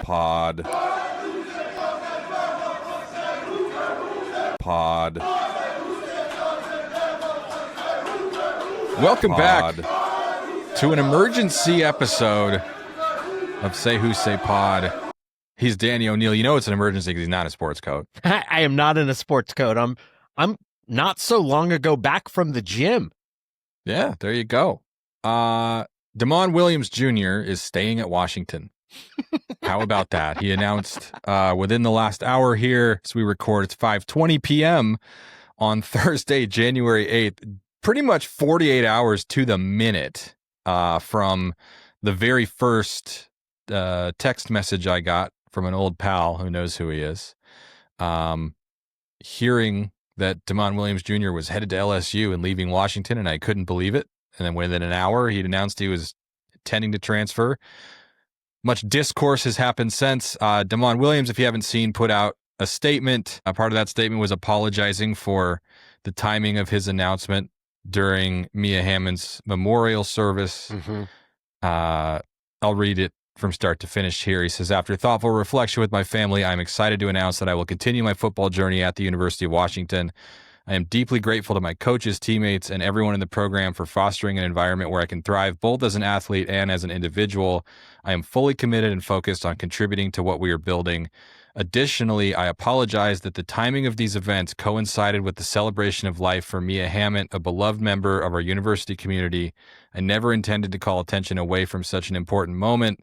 Pod. Welcome back to an emergency episode of Say Who Say Pod. He's Danny O'Neil. You know it's an emergency because he's not in a sports coat. I am not in a sports coat. I'm not so long ago back from the gym. Yeah, there you go. Damon Williams Jr. is staying at Washington. How about that? He announced within the last hour here, as we record, it's 5:20 p.m. on Thursday, January 8th, pretty much 48 hours to the minute from the very first text message I got from an old pal who knows who he is, hearing that Damon Williams Jr. was headed to LSU and leaving Washington, and I couldn't believe it. And then within an hour, he'd announced he was intending to transfer. Much discourse has happened since. Damon Williams, if you haven't seen, put out a statement. Part of that statement was apologizing for the timing of his announcement during Mia Hammond's memorial service. Mm-hmm. I'll read it from start to finish here. He says, after thoughtful reflection with my family, I'm excited to announce that I will continue my football journey at the University of Washington. I am deeply grateful to my coaches, teammates, and everyone in the program for fostering an environment where I can thrive both as an athlete and as an individual. I am fully committed and focused on contributing to what we are building. Additionally, I apologize that the timing of these events coincided with the celebration of life for Mia Hammond, a beloved member of our university community. I never intended to call attention away from such an important moment.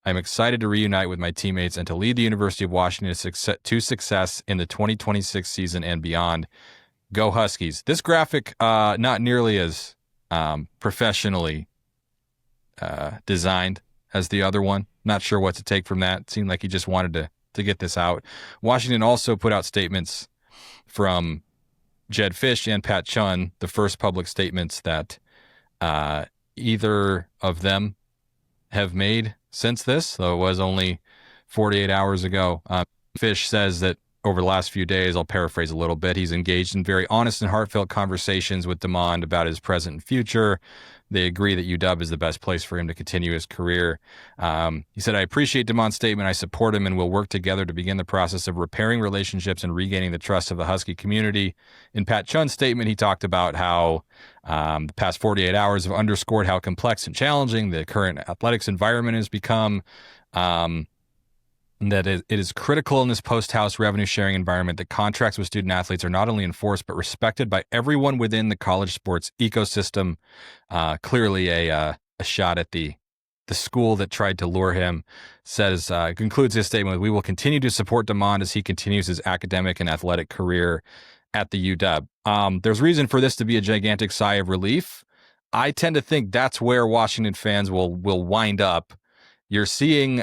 I'm excited to reunite with my teammates and to lead the University of Washington to success in the 2026 season and beyond. Go Huskies. This graphic, not nearly as professionally designed as the other one. Not sure what to take from that. It seemed like he just wanted to get this out. Washington also put out statements from Jed Fish and Pat Chun, the first public statements that either of them have made since this, though it was only 48 hours ago. Fish says that over the last few days, I'll paraphrase a little bit, he's engaged in very honest and heartfelt conversations with Damon about his present and future. They agree that UW is the best place for him to continue his career. He said, I appreciate Damon's statement. I support him and will work together to begin the process of repairing relationships and regaining the trust of the Husky community. In Pat Chun's statement, he talked about how the past 48 hours have underscored how complex and challenging the current athletics environment has become. That it is critical in this post-house revenue-sharing environment that contracts with student athletes are not only enforced but respected by everyone within the college sports ecosystem. Clearly a shot at the school that tried to lure him. Concludes his statement with, we will continue to support Damon as he continues his academic and athletic career at the UW. There's reason for this to be a gigantic sigh of relief. I tend to think that's where Washington fans will wind up. You're seeing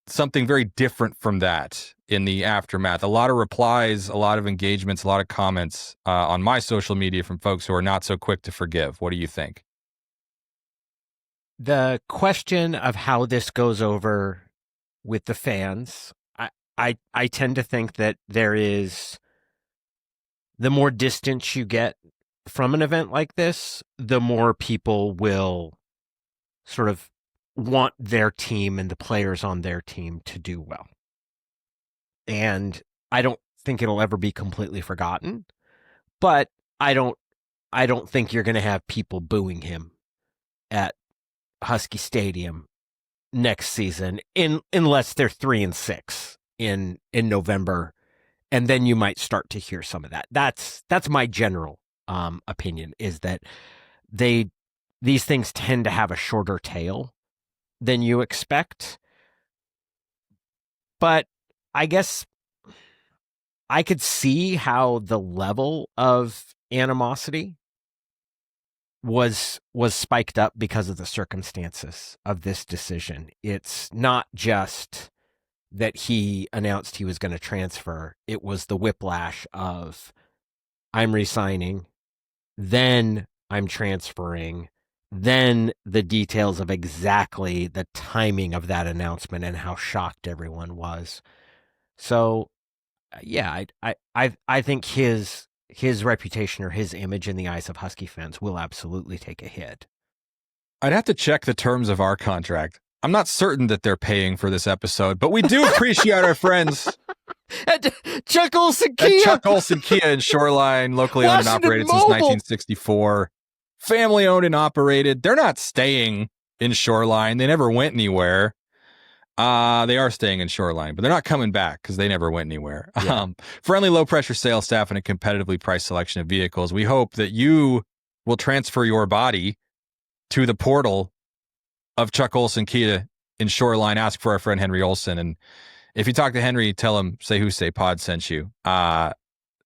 something very different from that in the aftermath. A lot of replies, a lot of engagements, a lot of comments on my social media from folks who are not so quick to forgive. What do you think? The question of how this goes over with the fans, I tend to think that there is, the more distance you get from an event like this, the more people will sort of want their team and the players on their team to do well. And I don't think it'll ever be completely forgotten, but I don't think you're going to have people booing him at Husky Stadium next season unless they're 3-6 in November, and then you might start to hear some of that. That's my general opinion, is that these things tend to have a shorter tail than you expect. But I guess I could see how the level of animosity was spiked up because of the circumstances of this decision. It's not just that he announced he was going to transfer. It was the whiplash of, I'm resigning, then I'm transferring, then the details of exactly the timing of that announcement and how shocked everyone was. So, yeah, I think his reputation or his image in the eyes of Husky fans will absolutely take a hit. I'd have to check the terms of our contract I'm not certain that they're paying for this episode, but we do appreciate our friends at Chuck Olson at Kia. Chuck Olson Kia in Shoreline, locally owned and Washington operated since Mobile. 1964. Family owned and operated. They're not staying in Shoreline. They never went anywhere. They are staying in Shoreline, but they're not coming back because they never went anywhere. Yeah. Friendly, low-pressure sales staff and a competitively priced selection of vehicles. We hope that you will transfer your body to the portal of Chuck Olson Kia in Shoreline. Ask for our friend Henry Olson, and if you talk to Henry, tell him Say Who Say Pod sent you.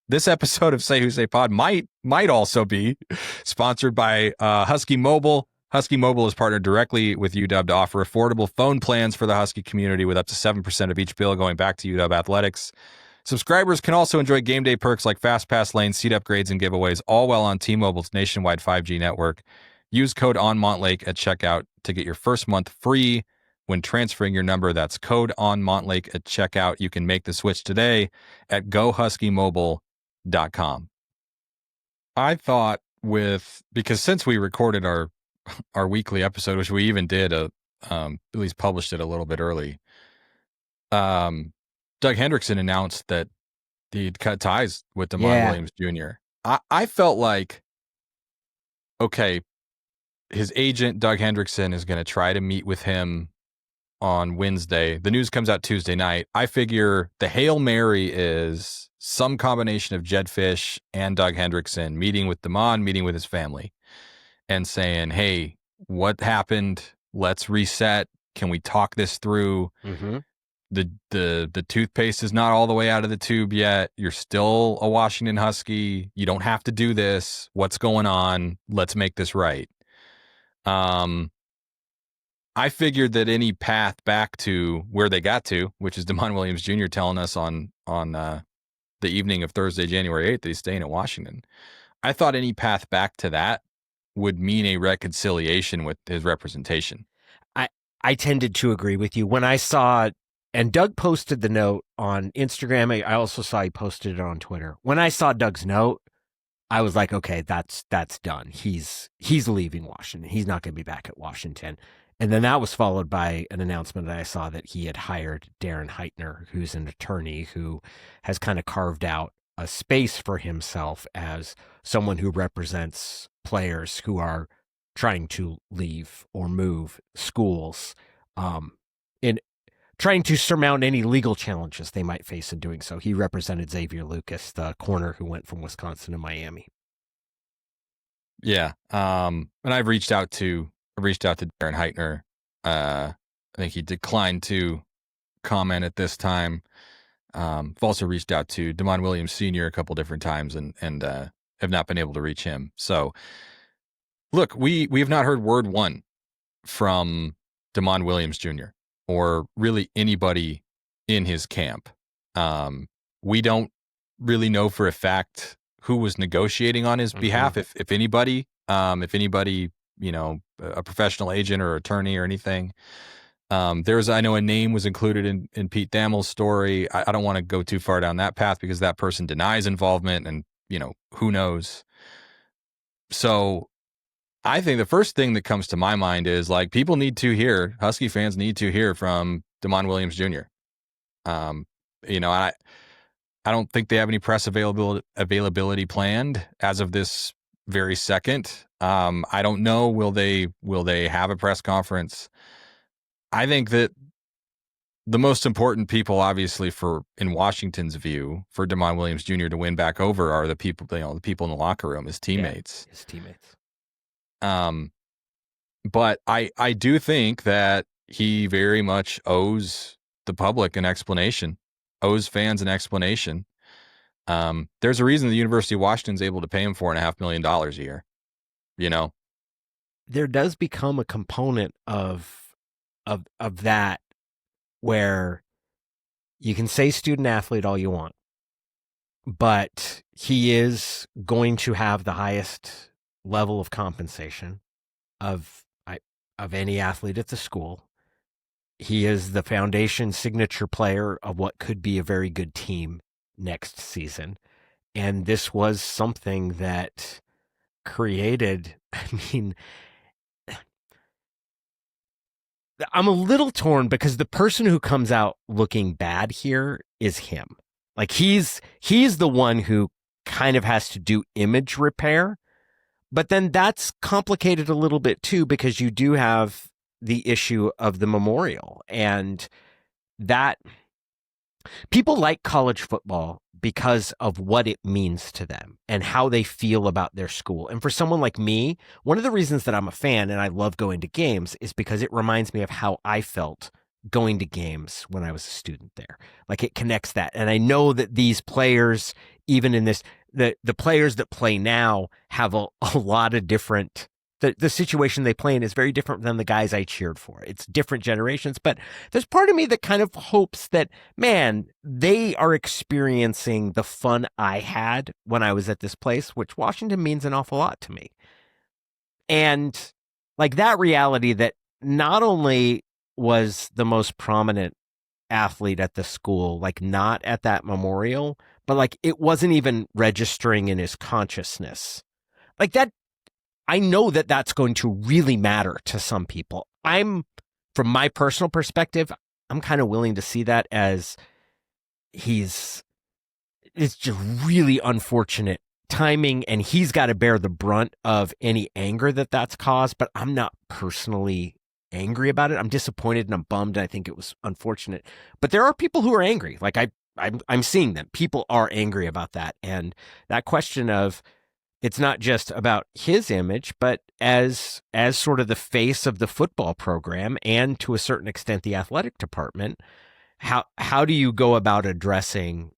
This episode of Say Who Say Pod might also be sponsored by Husky Mobile. Husky Mobile is partnered directly with UW to offer affordable phone plans for the Husky community with up to 7% of each bill going back to UW Athletics. Subscribers can also enjoy game day perks like fast pass lanes, seat upgrades, and giveaways, all while on T-Mobile's nationwide 5G network. Use code ONMontlake at checkout to get your first month free when transferring your number. That's code ONMontlake at checkout. You can make the switch today at gohuskymobile.com. I thought because since we recorded our weekly episode, which we even did at least published it a little bit early, Doug Hendrickson announced that he'd cut ties with DeMond Williams Jr. I felt like, okay, his agent, Doug Hendrickson, is going to try to meet with him on Wednesday. The news comes out Tuesday night. I figure the Hail Mary is some combination of Jed Fish and Doug Hendrickson meeting with DeMond, meeting with his family, and saying, hey, what happened? Let's reset. Can we talk this through? Mm-hmm. The toothpaste is not all the way out of the tube yet. You're still a Washington Husky. You don't have to do this. What's going on? Let's make this right. I figured that any path back to where they got to, which is DeMond Williams Jr. telling us on the evening of Thursday, January 8th, that he's staying at Washington. I thought any path back to that would mean a reconciliation with his representation. I tended to agree with you when I saw, and Doug posted the note on Instagram. I also saw he posted it on Twitter. When I saw Doug's note, I was like, okay, that's done. He's leaving Washington. He's not going to be back at Washington. And then that was followed by an announcement that I saw that he had hired Darren Heitner, who's an attorney who has kind of carved out a space for himself as someone who represents players who are trying to leave or move schools, in trying to surmount any legal challenges they might face in doing so. He represented Xavier Lucas, the corner who went from Wisconsin to Miami. Yeah. And I've reached out to Darren Heitner. I think he declined to comment at this time. I've also reached out to DeMond Williams Sr. a couple different times and have not been able to reach him. So look, we have not heard word one from DeMond Williams Jr. or really anybody in his camp. We don't really know for a fact who was negotiating on his behalf, if anybody, you know, a professional agent or attorney or anything. I know a name was included in Pete Thamel's story. I don't want to go too far down that path because that person denies involvement and, you know, who knows. So I think the first thing that comes to my mind is like Husky fans need to hear from DeMond Williams Jr. You know, I don't think they have any press availability planned as of this very second. I don't know. Will they have a press conference? I think that the most important people, obviously, in Washington's view, for DeMond Williams Jr. to win back over are the people, you know, the people in the locker room, his teammates. Yeah, his teammates. But I do think that he very much owes the public an explanation, owes fans an explanation. There's a reason the University of Washington's able to pay him $4.5 million a year. You know, there does become a component of that where you can say student athlete all you want, but he is going to have the highest level of compensation of any athlete at the school. He is the foundation signature player of what could be a very good team next season. And this was something that created, I mean, I'm a little torn because the person who comes out looking bad here is him. Like he's the one who kind of has to do image repair, but then that's complicated a little bit too because you do have the issue of the memorial, and that people like college football because of what it means to them and how they feel about their school. And for someone like me, one of the reasons that I'm a fan and I love going to games is because it reminds me of how I felt going to games when I was a student there. Like it connects that. And I know that these players, even in this, the players that play now have a lot of different. The situation they play in is very different than the guys I cheered for. It's different generations, but there's part of me that kind of hopes that, man, they are experiencing the fun I had when I was at this place, which Washington means an awful lot to me. And like that reality that not only was the most prominent athlete at the school, like not at that memorial, but like it wasn't even registering in his consciousness. Like that, I know that that's going to really matter to some people. From my personal perspective, I'm kind of willing to see that as it's just really unfortunate timing, and he's got to bear the brunt of any anger that's caused, but I'm not personally angry about it. I'm disappointed and I'm bummed, and I think it was unfortunate. But there are people who are angry. Like I'm seeing them. People are angry about that. And that question of, it's not just about his image, but as sort of the face of the football program and to a certain extent the athletic department, how do you go about addressing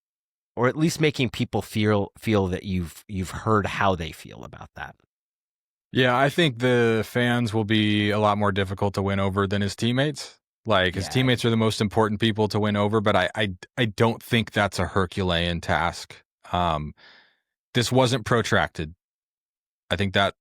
or at least making people feel that you've heard how they feel about that? Yeah, I think the fans will be a lot more difficult to win over than his teammates. Like his teammates are the most important people to win over, but I don't think that's a Herculean task. This wasn't protracted. I think that,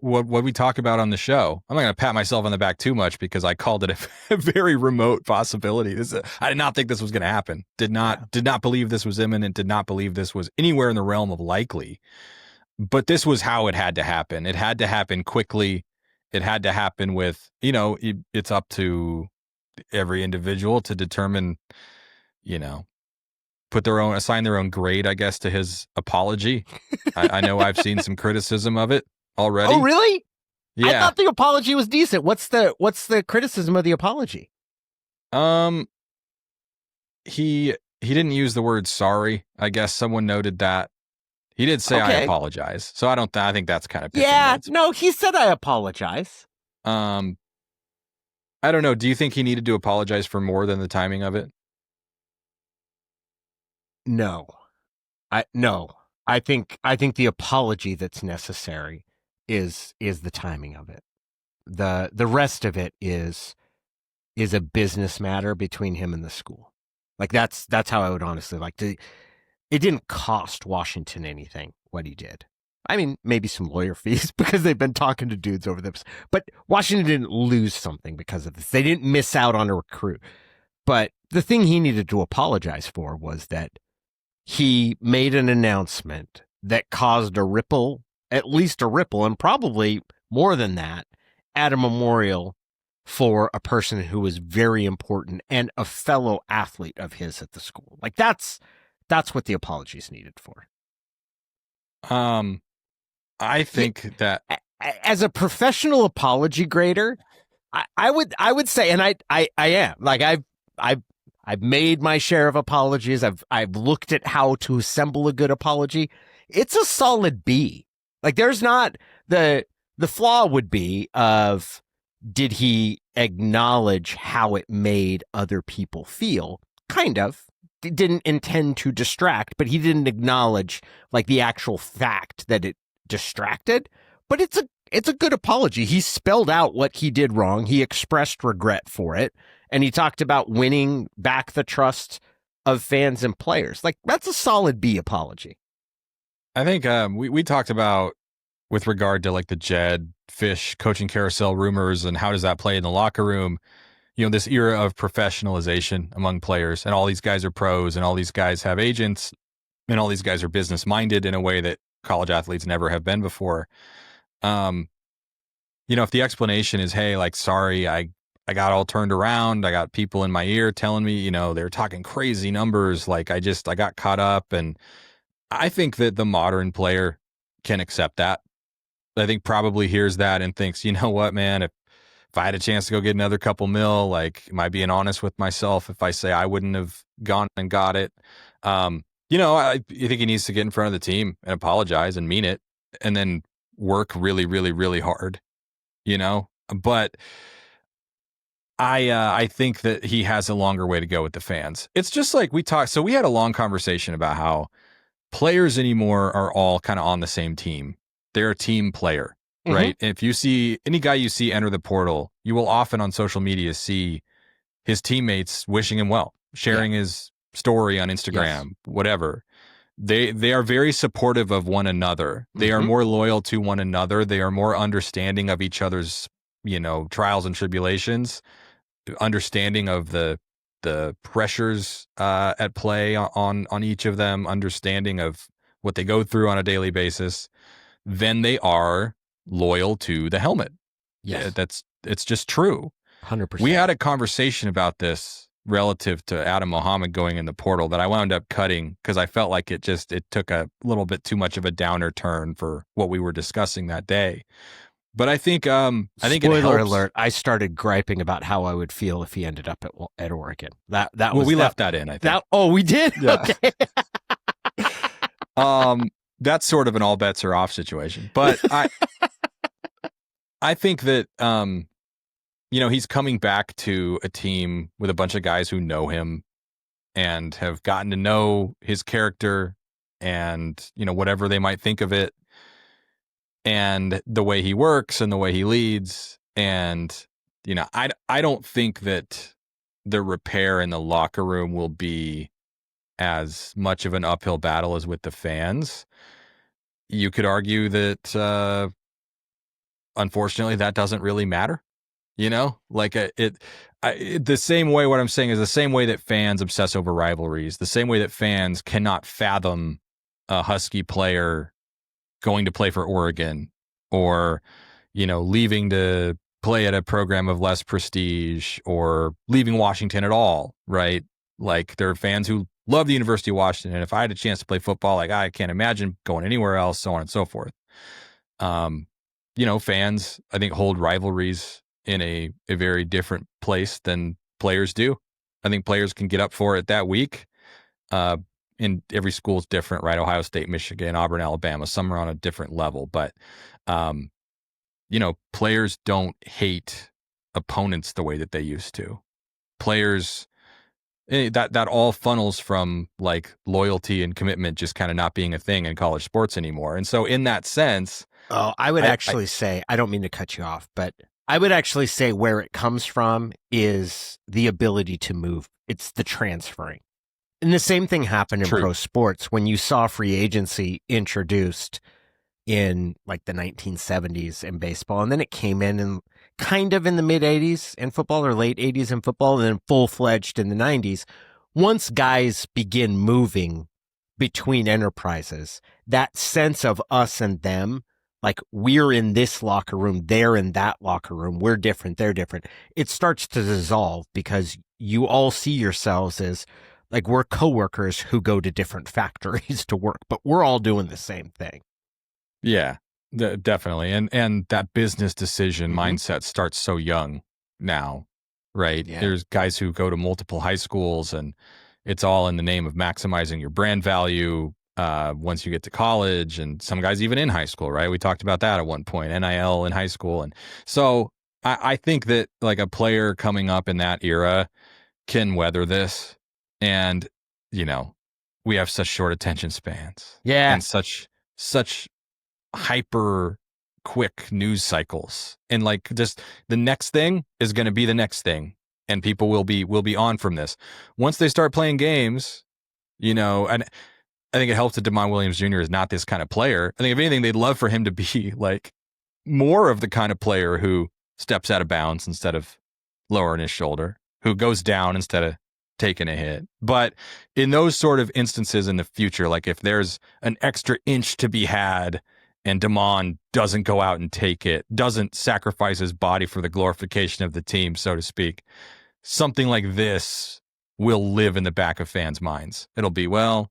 what we talk about on the show, I'm not going to pat myself on the back too much because I called it a very remote possibility. I did not think this was going to happen. Did not believe this was imminent. Did not believe this was anywhere in the realm of likely. But this was how it had to happen. It had to happen quickly. It had to happen with, it's up to every individual to determine, assign their own grade, I guess, to his apology. I know I've seen some criticism of it already. Oh, really? Yeah. I thought the apology was decent. What's the criticism of the apology? He didn't use the word sorry. I guess someone noted that. He did say, okay. I apologize. So I think that's kind of no, he said I apologize. I don't know. Do you think he needed to apologize for more than the timing of it? No. I think the apology that's necessary is the timing of it. The rest of it is a business matter between him and the school. Like that's how I would honestly like to. It didn't cost Washington anything what he did. I mean, maybe some lawyer fees because they've been talking to dudes over this, but Washington didn't lose something because of this. They didn't miss out on a recruit. But the thing he needed to apologize for was that he made an announcement that caused a ripple, at least a ripple, and probably more than that, at a memorial for a person who was very important and a fellow athlete of his at the school. Like that's what the apology is needed for. I think that as a professional apology grader, I would say, and I am, like I've made my share of apologies. I've looked at how to assemble a good apology. It's a solid B. Like there's not the flaw would be of, did he acknowledge how it made other people feel? Kind of. He didn't intend to distract, but he didn't acknowledge like the actual fact that it distracted. But it's a good apology. He spelled out what he did wrong. He expressed regret for it. And he talked about winning back the trust of fans and players. Like that's a solid B apology. I think we talked about with regard to like the Jed Fish coaching carousel rumors and how does that play in the locker room, this era of professionalization among players, and all these guys are pros and all these guys have agents and all these guys are business minded in a way that college athletes never have been before. If the explanation is, hey, like, sorry, I I got all turned around. I got people in my ear telling me, they were talking crazy numbers. Like I got caught up. And I think that the modern player can accept that. I think probably hears that and thinks, you know what, man, if I had a chance to go get another couple mil, like, am I being honest with myself if I say I wouldn't have gone and got it? I think he needs to get in front of the team and apologize and mean it, and then work really, really, really hard, But I think that he has a longer way to go with the fans. It's just like we talked. So we had a long conversation about how players anymore are all kind of on the same team. They're a team player, right? If you see any guy you see enter the portal, you will often on social media see his teammates wishing him well, sharing his story on Instagram, whatever. They are very supportive of one another. They are more loyal to one another. They are more understanding of each other's, trials and tribulations, understanding of the pressures at play on each of them, understanding of what they go through on a daily basis. Then they are loyal to the helmet. Yes. It's just true. 100%. We had a conversation about this relative to Adam Muhammad going in the portal that I wound up cutting because I felt like it took a little bit too much of a downer turn for what we were discussing that day. But I think Spoiler it helps. alert, I started griping about how I would feel if he ended up at Oregon. We left that in, I think. We did? Yeah. Okay. That's sort of an all bets are off situation. But I think that he's coming back to a team with a bunch of guys who know him and have gotten to know his character and, whatever they might think of it and the way he works and the way he leads. And, I don't think that the repair in the locker room will be as much of an uphill battle as with the fans. You could argue that, unfortunately, that doesn't really matter. The same way, what I'm saying is the same way that fans obsess over rivalries, the same way that fans cannot fathom a Husky player going to play for Oregon or, leaving to play at a program of less prestige or leaving Washington at all, right? Like there are fans who love the University of Washington. And if I had a chance to play football, like I can't imagine going anywhere else, so on and so forth. Fans, I think, hold rivalries in a very different place than players do. I think players can get up for it that week. And every school is different, right? Ohio State, Michigan, Auburn, Alabama, some are on a different level. But, players don't hate opponents the way that they used to. Players, that all funnels from like loyalty and commitment just kind of not being a thing in college sports anymore. And so in that sense, I would actually say, I don't mean to cut you off, but I would actually say where it comes from is the ability to move. It's the transferring. And the same thing happened in pro sports when you saw free agency introduced in like the 1970s in baseball. And then it came in kind of in the mid 80s in football or late 80s in football, and then full-fledged in the 90s. Once guys begin moving between enterprises, that sense of us and them, like we're in this locker room, they're in that locker room, we're different, they're different, it starts to dissolve because you all see yourselves as like we're coworkers who go to different factories to work, but we're all doing the same thing. Yeah, definitely. And that business decision mindset starts so young now, right? Yeah. There's guys who go to multiple high schools and it's all in the name of maximizing your brand value once you get to college, and some guys even in high school, right? We talked about that at one point, NIL in high school. And so I think that like a player coming up in that era can weather this. And, we have such short attention spans. Yeah. And such hyper quick news cycles. And like just the next thing is going to be the next thing. And people will be on from this. Once they start playing games, and I think it helps that DeMond Williams Jr. is not this kind of player. I think if anything, they'd love for him to be like more of the kind of player who steps out of bounds instead of lowering his shoulder, who goes down instead of taking a hit. But in those sort of instances in the future, like if there's an extra inch to be had and Damon doesn't go out and take it, doesn't sacrifice his body for the glorification of the team, so to speak, something like this will live in the back of fans' minds. It'll be, well,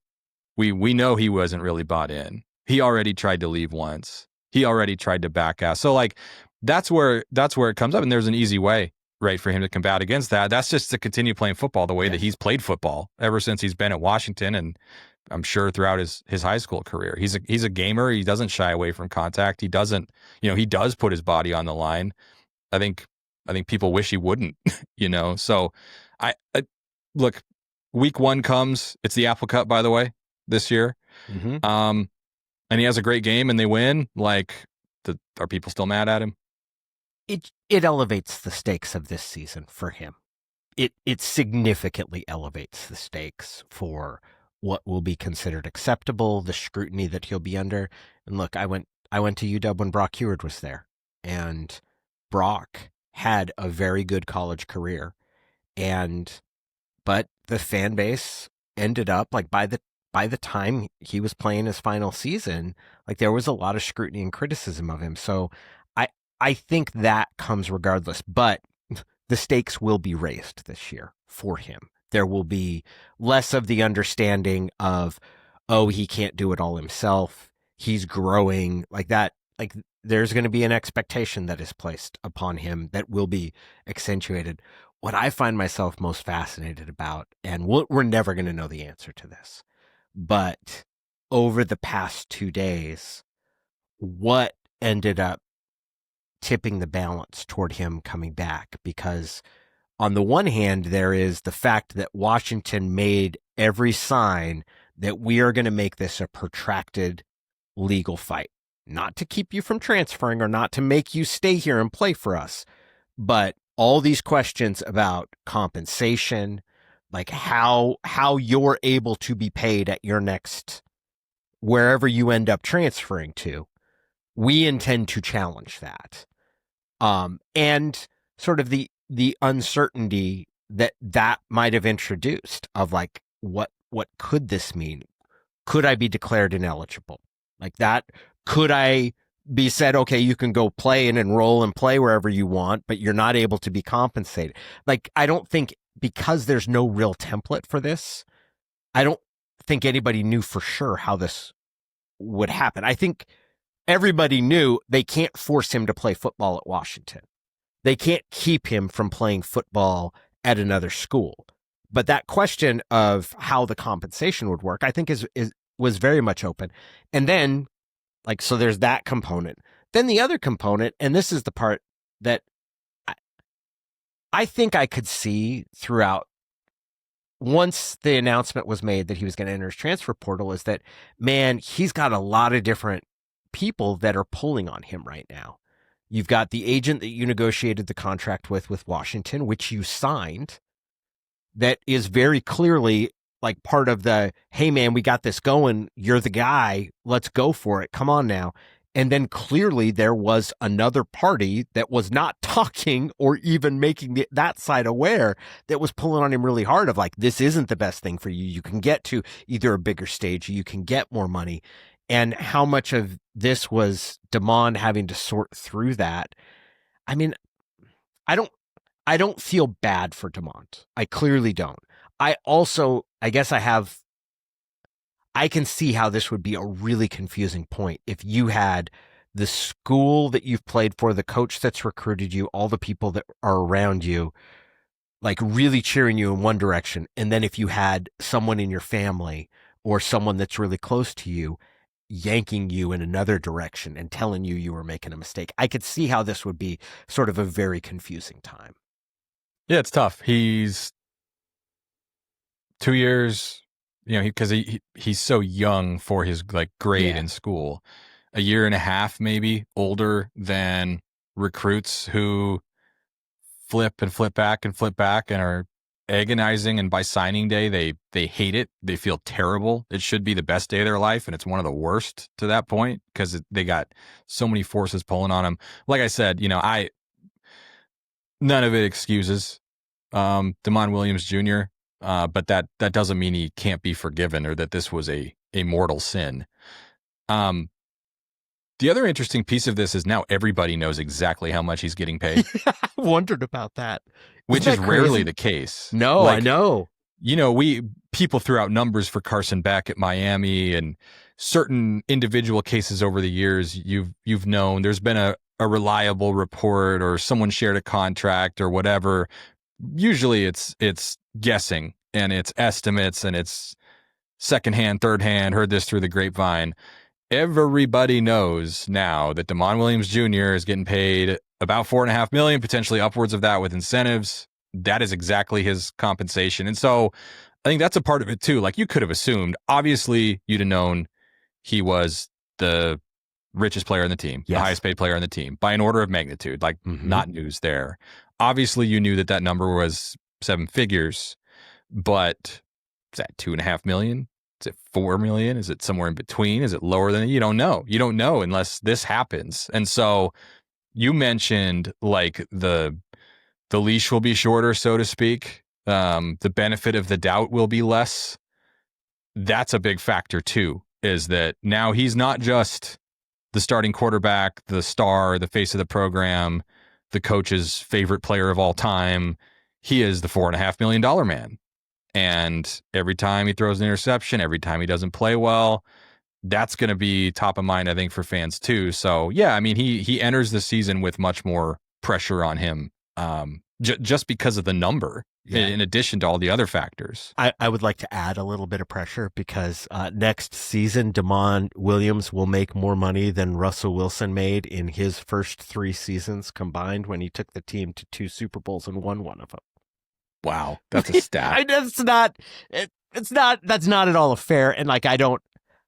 we know he wasn't really bought in. He already tried to leave once. He already tried to back out. So like that's where it comes up, and there's an easy way, right, for him to combat against that. That's just to continue playing football the way that he's played football ever since he's been at Washington, and I'm sure throughout his high school career. He's a gamer. He doesn't shy away from contact. He doesn't, he does put his body on the line. I think people wish he wouldn't, So I look, week 1 comes. It's the Apple Cup, by the way, this year. Mm-hmm. And he has a great game and they win. Like, are people still mad at him? It elevates the stakes of this season for him. It significantly elevates the stakes for what will be considered acceptable, the scrutiny that he'll be under. And look, I went to UW when Brock Heward was there, and Brock had a very good college career, but the fan base ended up, like, by the time he was playing his final season, like, there was a lot of scrutiny and criticism of him. So I think that comes regardless, but the stakes will be raised this year for him. There will be less of the understanding of, oh, he can't do it all himself. He's growing like that. Like, there's going to be an expectation that is placed upon him that will be accentuated. What I find myself most fascinated about, and we're never going to know the answer to this, but over the past 2 days, what ended up tipping the balance toward him coming back? Because on the one hand, there is the fact that Washington made every sign that we are going to make this a protracted legal fight, not to keep you from transferring or not to make you stay here and play for us, but all these questions about compensation, like how you're able to be paid at your next, wherever you end up transferring to, we intend to challenge that. And sort of the uncertainty that might have introduced of, like, what could this mean? Could I be declared ineligible? Like that? Could I be said, okay, you can go play and enroll and play wherever you want, but you're not able to be compensated? Like, I don't think, because there's no real template for this, I don't think anybody knew for sure how this would happen. I think everybody knew they can't force him to play football at Washington. They can't keep him from playing football at another school. But that question of how the compensation would work, I think was very much open. And then, like, so there's that component. Then the other component, and this is the part that I think I could see throughout, once the announcement was made that he was going to enter his transfer portal, is that, man, he's got a lot of different people that are pulling on him right now. You've got the agent that you negotiated the contract with Washington, which you signed, that is very clearly like part of the, hey man, we got this going. You're the guy. Let's go for it. Come on now. And then clearly there was another party that was not talking or even making that side aware, that was pulling on him really hard of, like, this isn't the best thing for you. You can get to either a bigger stage, or you can get more money. And how much of this was Damon having to sort through that? I mean, I don't feel bad for Damon. I clearly don't. I guess I can see how this would be a really confusing point if you had the school that you've played for, the coach that's recruited you, all the people that are around you, like, really cheering you in one direction. And then if you had someone in your family or someone that's really close to you yanking you in another direction and telling you were making a mistake. I could see how this would be sort of a very confusing time. Yeah, it's tough. He's 2 years, because he's so young for his, like, grade in school. A year and a half maybe older than recruits who flip and flip back and are agonizing, and by signing day they hate it. They feel terrible. It should be the best day of their life, and it's one of the worst to that point because they got so many forces pulling on them. Like I said, none of it excuses Damon Williams Jr., but that doesn't mean he can't be forgiven or that this was a mortal sin. The The other interesting piece of this is now everybody knows exactly how much he's getting paid. I wondered about that. Which is rarely the case. No, I know. People threw out numbers for Carson Beck at Miami, and certain individual cases over the years you've known. There's been a reliable report, or someone shared a contract or whatever. Usually it's guessing, and it's estimates, and it's secondhand, third hand, heard this through the grapevine. Everybody knows now that DeMond Williams Jr. is getting paid about $4.5 million, potentially upwards of that with incentives. That is exactly his compensation. And so I think that's a part of it too. Like, you could have assumed, obviously you'd have known he was the richest player on the team, yes, the highest paid player on the team by an order of magnitude, like not news there. Obviously you knew that number was 7 figures, but is that $2.5 million? Is it $4 million? Is it somewhere in between? Is it lower than it? You don't know. You don't know unless this happens. And so you mentioned like the leash will be shorter, so to speak. The benefit of the doubt will be less. That's a big factor too, is that now he's not just the starting quarterback, the star, the face of the program, the coach's favorite player of all time. He is the $4.5 million man. And every time he throws an interception, every time he doesn't play well, that's going to be top of mind, I think, for fans too. So yeah, I mean, he enters the season with much more pressure on him, just because of the number, in addition to all the other factors. I would like to add a little bit of pressure because next season, DeMond Williams will make more money than Russell Wilson made in his first 3 seasons combined, when he took the team to 2 Super Bowls and won one of them. Wow, that's a stat. That's not at all fair. And like, I don't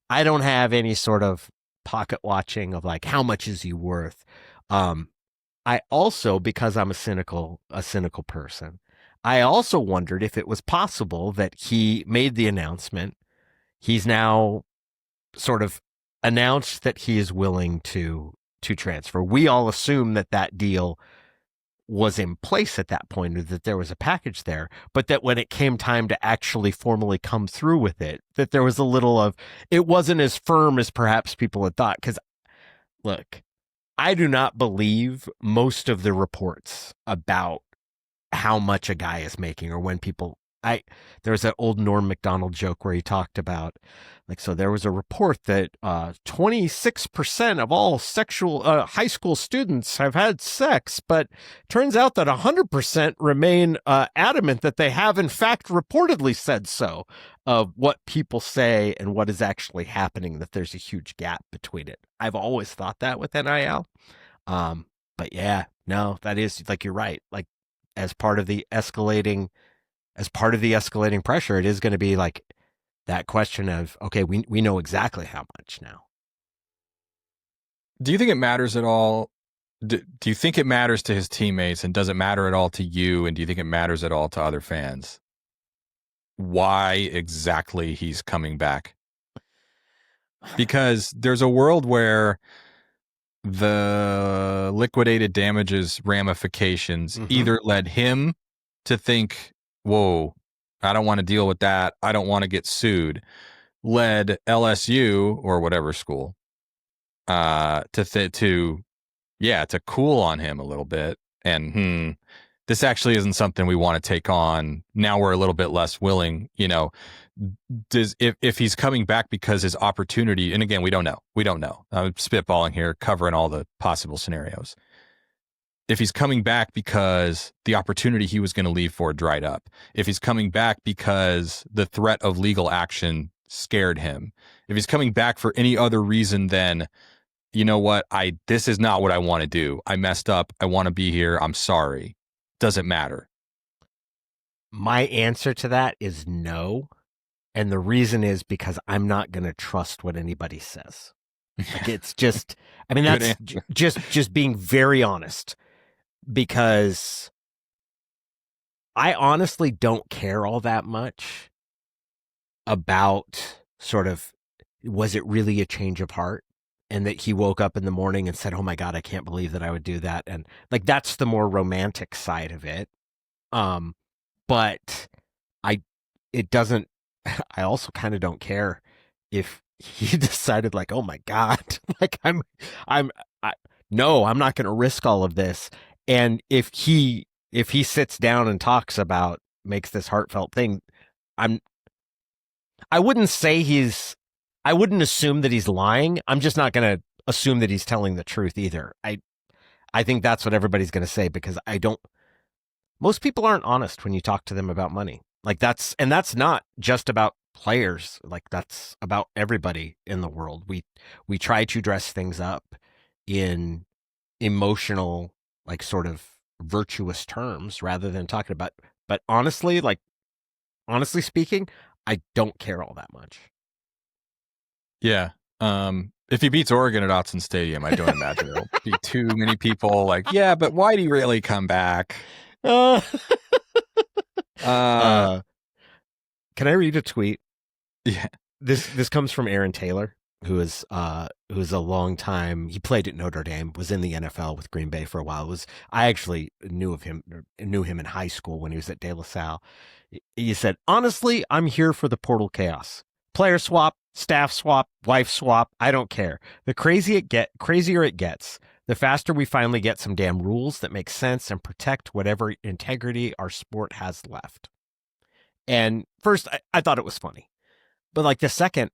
have any sort of pocket watching of like, how much is he worth? I also, because I'm a cynical person, I also wondered if it was possible that he made the announcement. He's now sort of announced that he is willing to transfer. We all assume that deal was in place at that point, or that there was a package there, but that when it came time to actually formally come through with it, that there was a little of, it wasn't as firm as perhaps people had thought. Because look, I do not believe most of the reports about how much a guy is making, or when people, there's that old Norm Macdonald joke where he talked about, like, so there was a report that 26% of all high school students have had sex, but turns out that 100% remain adamant that they have in fact reportedly said so. Of what people say and what is actually happening, that there's a huge gap between it. I've always thought that with NIL. But yeah, no, that is, like, you're right. Like, as part of the escalating pressure, it is going to be like that question of, okay, we know exactly how much now. Do you think it matters at all? Do you think it matters to his teammates, and does it matter at all to you? And do you think it matters at all to other fans? Why exactly he's coming back? Because there's a world where the liquidated damages ramifications either led him to think, whoa, I don't want to deal with that, I don't want to get sued, led LSU or whatever school to cool on him a little bit, and this actually isn't something we want to take on. Now we're a little bit less willing, if he's coming back because his opportunity, and again, we don't know. I'm spitballing here, covering all the possible scenarios. If he's coming back because the opportunity he was going to leave for dried up, if he's coming back because the threat of legal action scared him, if he's coming back for any other reason than, you know what, this is not what I want to do, I messed up, I want to be here, I'm sorry, doesn't matter. My answer to that is no. And the reason is because I'm not going to trust what anybody says. Like, it's just, I mean, that's just being very honest, because I honestly don't care all that much about sort of, was it really a change of heart? And that he woke up in the morning and said, oh my God, I can't believe that I would do that. And like, that's the more romantic side of it. But I also kind of don't care if he decided like, oh my God, like I'm, I, no, I'm not going to risk all of this. And if he sits down and talks about, makes this heartfelt thing, I'm, I wouldn't say I wouldn't assume that he's lying. I'm just not going to assume that he's telling the truth either. I think that's what everybody's going to say because most people aren't honest when you talk to them about money. Like and that's not just about players. Like that's about everybody in the world. We try to dress things up in emotional, like sort of virtuous terms rather than talking about, but honestly, like honestly speaking, I don't care all that much. Yeah. If he beats Oregon at Autzen Stadium, I don't imagine there'll be too many people like, yeah, but why'd he really come back? Uh, Uh, can I read a tweet? yeah. This comes from Aaron Taylor, who's a long time. He played at Notre Dame, was in the NFL with Green Bay for a while. I actually knew him in high school when he was at De La Salle. He said, honestly, I'm here for the portal chaos. Player swap, staff swap, wife swap. I don't care. The crazier it gets, the faster we finally get some damn rules that make sense and protect whatever integrity our sport has left. And first, I thought it was funny. But like the second,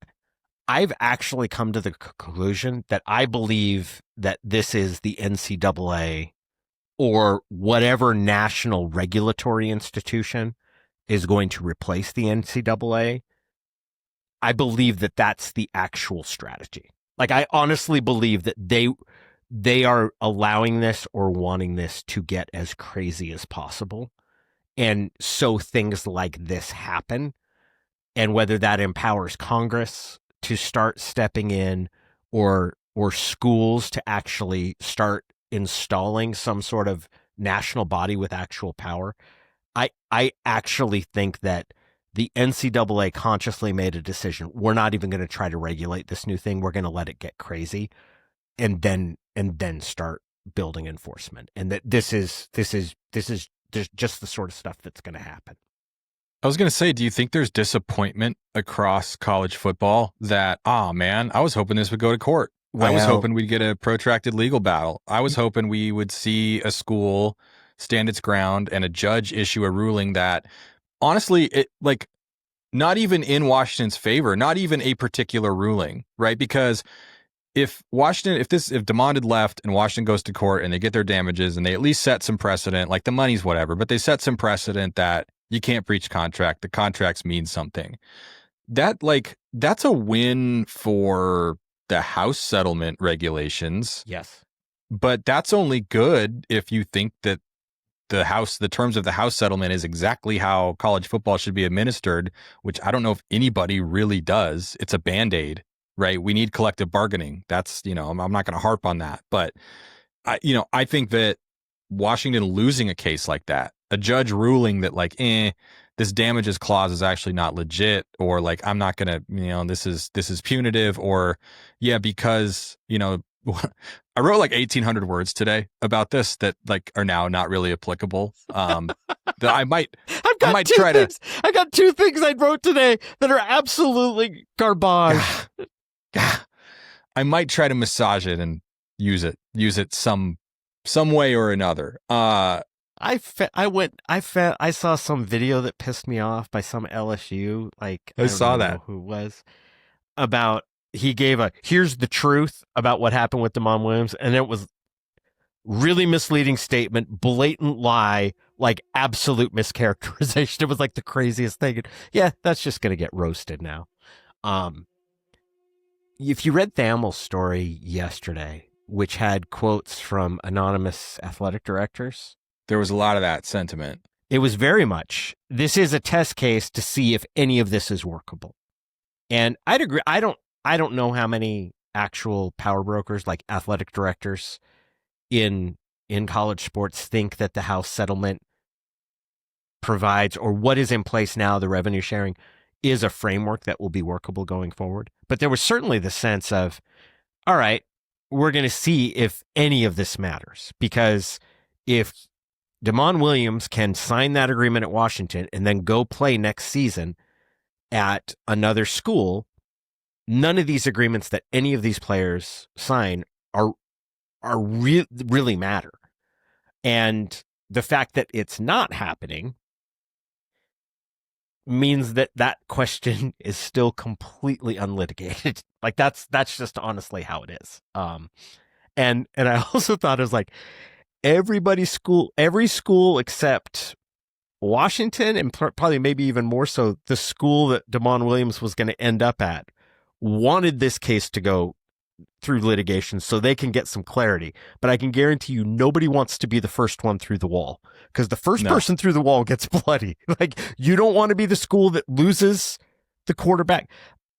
I've actually come to the conclusion that I believe that this is the NCAA or whatever national regulatory institution is going to replace the NCAA. I believe that that's the actual strategy. Like I honestly believe that they are allowing this or wanting this to get as crazy as possible. And so things like this happen. And whether that empowers Congress to start stepping in or schools to actually start installing some sort of national body with actual power, I actually think that the NCAA consciously made a decision. We're not even going to try to regulate this new thing. We're going to let it get crazy and then start building enforcement. And that this is just the sort of stuff that's going to happen. I was going to say, do you think there's disappointment across college football that, oh man, I was hoping this would go to court. I was hoping we'd get a protracted legal battle. I was hoping we would see a school stand its ground and a judge issue a ruling that honestly, it like not even in Washington's favor, not even a particular ruling, right? Because if DeMond had left and Washington goes to court and they get their damages and they at least set some precedent, like the money's whatever, but they set some precedent that you can't breach contract. The contracts mean something. That's a win for the House settlement regulations. Yes. But that's only good if you think that the terms of the House settlement is exactly how college football should be administered, which I don't know if anybody really does. It's a Band-Aid, right? We need collective bargaining. That's, I'm not going to harp on that, but I think that Washington losing a case like that, a judge ruling that like, this damages clause is actually not legit, or like, I'm not going to, this is punitive, or because, I wrote like 1,800 words today about this that like are now not really applicable. That I might got two things I wrote today that are absolutely garbage. I might try to massage it and use it some way or another. I saw some video that pissed me off by some LSU. Like I saw that. Know who it was about. He gave here's the truth about what happened with Damon Williams, and it was really misleading statement, blatant lie, like absolute mischaracterization. It was like the craziest thing. And yeah, that's just gonna get roasted now. If you read Thamel's story yesterday, which had quotes from anonymous athletic directors, there was a lot of that sentiment. It was very much, this is a test case to see if any of this is workable. And I'd agree. I don't know how many actual power brokers, like athletic directors in college sports, think that the House settlement provides, or what is in place now, the revenue sharing, is a framework that will be workable going forward. But there was certainly the sense of, all right, we're going to see if any of this matters. Because if Damon Williams can sign that agreement at Washington and then go play next season at another school, none of these agreements that any of these players sign really matter. And the fact that it's not happening means that question is still completely unlitigated. Like that's just honestly how it is. And I also thought it was like every school except Washington, and probably maybe even more so the school that Damon Williams was going to end up at, wanted this case to go through litigation so they can get some clarity. But I can guarantee you nobody wants to be the first one through the wall, because the first person through the wall gets bloody. Like, you don't want to be the school that loses the quarterback.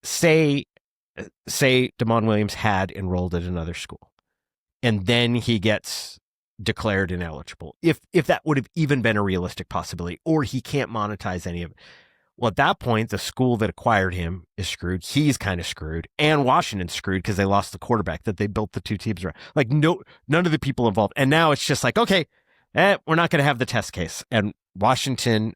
Say Damon Williams had enrolled at another school and then he gets declared ineligible, if that would have even been a realistic possibility, or he can't monetize any of it. Well, at that point, the school that acquired him is screwed. He's kind of screwed, and Washington's screwed because they lost the quarterback that they built the two teams around. Like, none of the people involved. And now it's just like, okay, we're not going to have the test case. And Washington,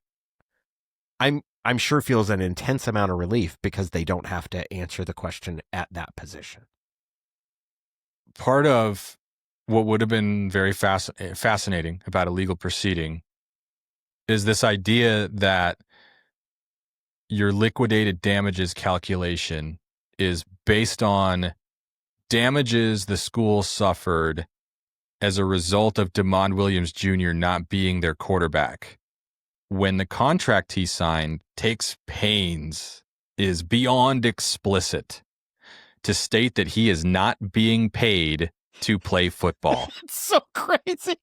I'm sure, feels an intense amount of relief because they don't have to answer the question at that position. Part of what would have been very fascinating about a legal proceeding is this idea that your liquidated damages calculation is based on damages the school suffered as a result of Damon Williams Jr. not being their quarterback, when the contract he signed takes pains, is beyond explicit, to state that he is not being paid to play football. It's so crazy.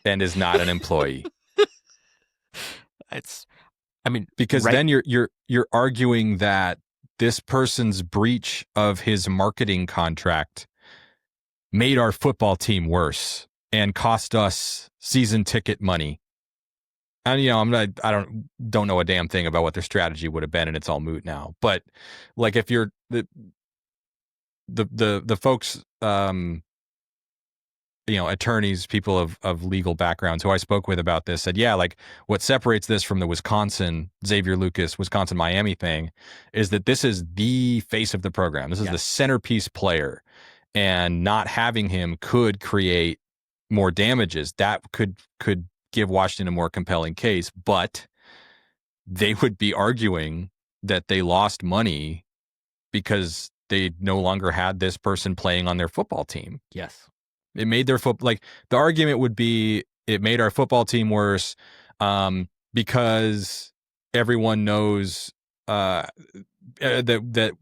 And is not an employee. Because then you're arguing that this person's breach of his marketing contract made our football team worse and cost us season ticket money. And I don't know a damn thing about what their strategy would have been, and it's all moot now. But like, if you're the folks, attorneys, people of legal backgrounds who I spoke with about this said, yeah, like, what separates this from the Wisconsin, Xavier Lucas, Wisconsin, Miami thing is that this is the face of the program. This is the centerpiece player, and not having him could create more damages. That could give Washington a more compelling case, but they would be arguing that they lost money because they no longer had this person playing on their football team. Yes. It made their the argument would be it made our football team worse because everyone knows that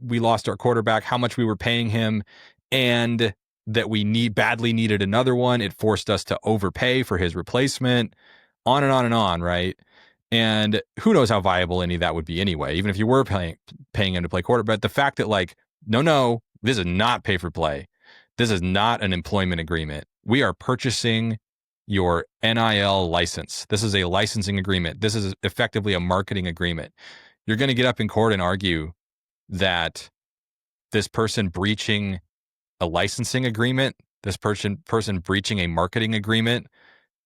we lost our quarterback, how much we were paying him, and that we badly needed another one. It forced us to overpay for his replacement, on and on and on, right? And who knows how viable any of that would be anyway, even if you were paying him to play quarterback. But the fact that, like, no, this is not pay for play. This is not an employment agreement. We are purchasing your NIL license. This is a licensing agreement. This is effectively a marketing agreement. You're going to get up in court and argue that this person breaching a licensing agreement, this person breaching a marketing agreement,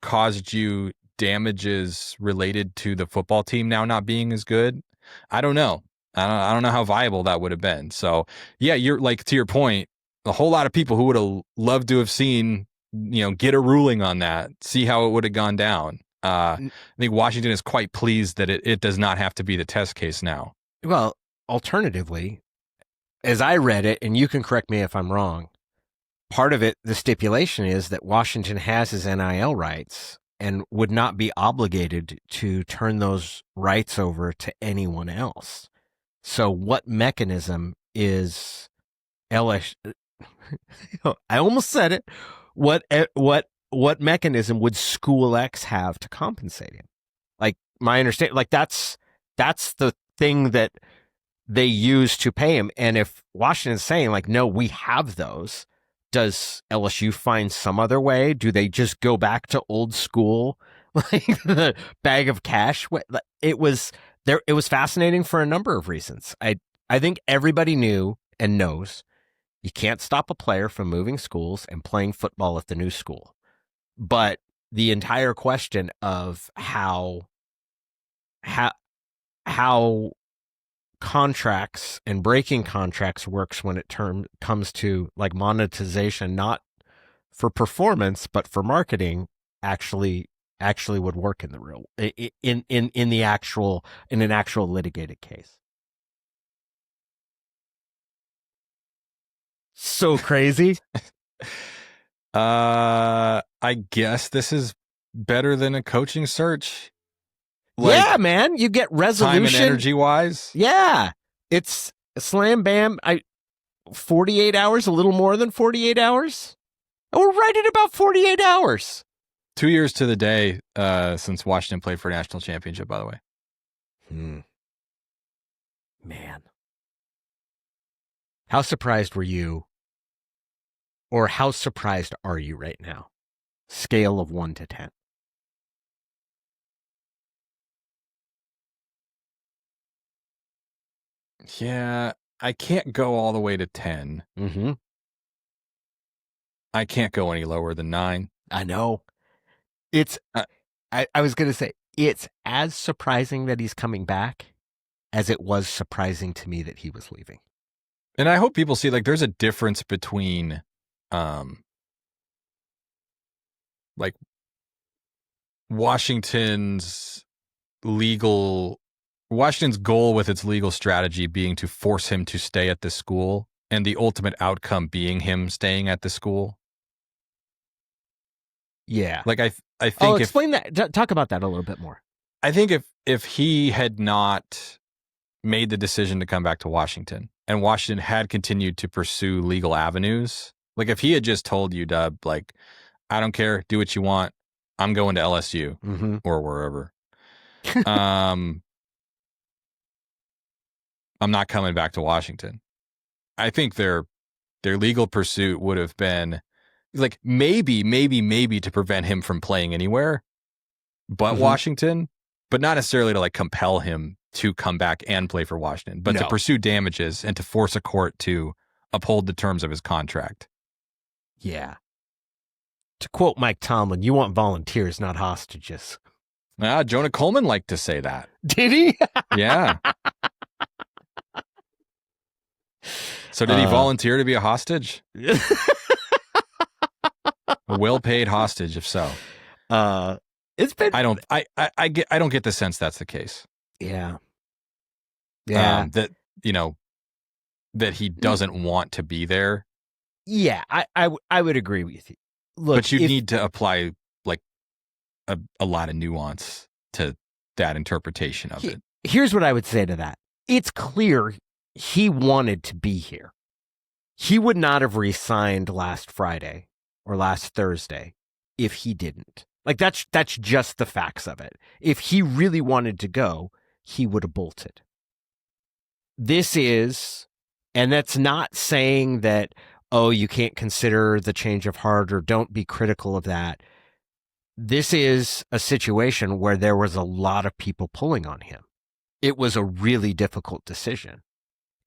caused you damages related to the football team now not being as good. I don't know. I don't know how viable that would have been. So yeah, you're like, to your point, a whole lot of people who would have loved to have seen, get a ruling on that, see how it would have gone down. I think Washington is quite pleased that it does not have to be the test case now. Well, alternatively, as I read it, and you can correct me if I'm wrong, part of it, the stipulation is that Washington has his NIL rights and would not be obligated to turn those rights over to anyone else. So what mechanism is LSU? I almost said it. What mechanism would School X have to compensate him? Like, my understanding, like, that's the thing that they use to pay him. And if Washington's saying, like, no, we have those, does LSU find some other way? Do they just go back to old school, like the bag of cash? It was fascinating for a number of reasons. I think everybody knew and knows you can't stop a player from moving schools and playing football at the new school. But the entire question of how contracts and breaking contracts works when it comes to like monetization, not for performance but for marketing, actually would work in the real in the actual in an actual litigated case. So crazy. I guess this is better than a coaching search. Yeah, man, you get resolution. Time and energy wise. Yeah, it's slam bam. 48 hours, a little more than 48 hours. We're right at about 48 hours. 2 years to the day since Washington played for a national championship, by the way. Man. How surprised were you? Or how surprised are you right now? Scale of 1 to 10. Yeah, I can't go all the way to 10. Mm-hmm. I can't go any lower than 9. I know. It's, I was going to say, it's as surprising that he's coming back as it was surprising to me that he was leaving. And I hope people see, like, there's a difference between, like, Washington's goal with its legal strategy being to force him to stay at this school and the ultimate outcome being him staying at the school. Yeah. Like, I think explain that. Talk about that a little bit more. I think if he had not made the decision to come back to Washington and Washington had continued to pursue legal avenues, like if he had just told you, Dub, like, I don't care, do what you want, I'm going to LSU or wherever. I'm not coming back to Washington. I think their legal pursuit would have been like maybe to prevent him from playing anywhere but Washington, but not necessarily to like compel him to come back and play for Washington, but to pursue damages and to force a court to uphold the terms of his contract. Yeah. To quote Mike Tomlin, you want volunteers, not hostages. Jonah Coleman liked to say that. Did he? Yeah. So did he volunteer to be a hostage? A well-paid hostage, if so. It's been. I don't get the sense that's the case. Yeah. Yeah. That he doesn't want to be there. Yeah, I would agree with you. Look, but you need to apply like a lot of nuance to that interpretation of it. Here's what I would say to that. It's clear he wanted to be here. He would not have resigned last Friday or last Thursday if he didn't. Like that's just the facts of it. If he really wanted to go, he would have bolted. This is, and that's not saying that, oh, you can't consider the change of heart or don't be critical of that. This is a situation where there was a lot of people pulling on him. It was a really difficult decision.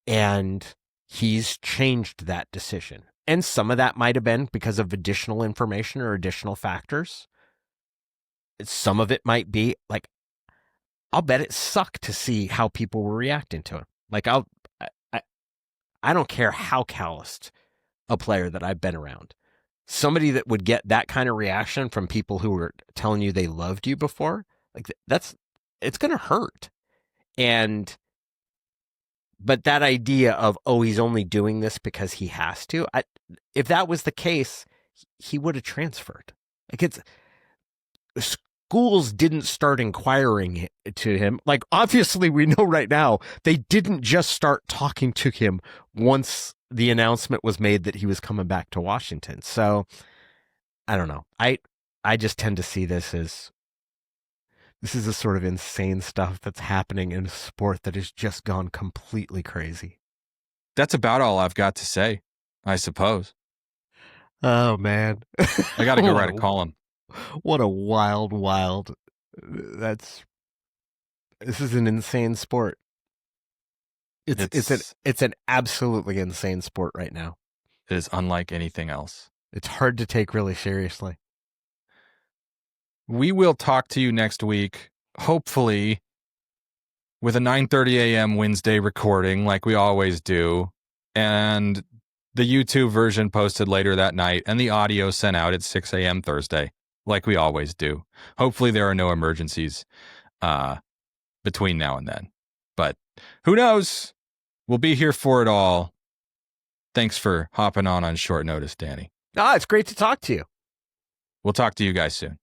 And he's changed that decision. And some of that might have been because of additional information or additional factors. Some of it might be like, I'll bet it sucked to see how people were reacting to him. Like I don't care how calloused a player that I've been around. Somebody that would get that kind of reaction from people who were telling you they loved you before, like it's going to hurt. But that idea of, oh, he's only doing this because he has to, if that was the case, he would have transferred. Like schools didn't start inquiring to him. Like, obviously, we know right now they didn't just start talking to him once the announcement was made that he was coming back to Washington. So, I don't know. I just tend to see this is the sort of insane stuff that's happening in a sport that has just gone completely crazy. That's about all I've got to say, I suppose. Oh, man. I got to go write a column. What a wild. This is an insane sport. It's an absolutely insane sport right now. It is unlike anything else. It's hard to take really seriously. We will talk to you next week. Hopefully with a 9:30 a.m. Wednesday recording like we always do, and the YouTube version posted later that night, and the audio sent out at 6 a.m. Thursday like we always do. Hopefully there are no emergencies between now and then. But who knows? We'll be here for it all. Thanks for hopping on short notice, Danny. It's great to talk to you. We'll talk to you guys soon.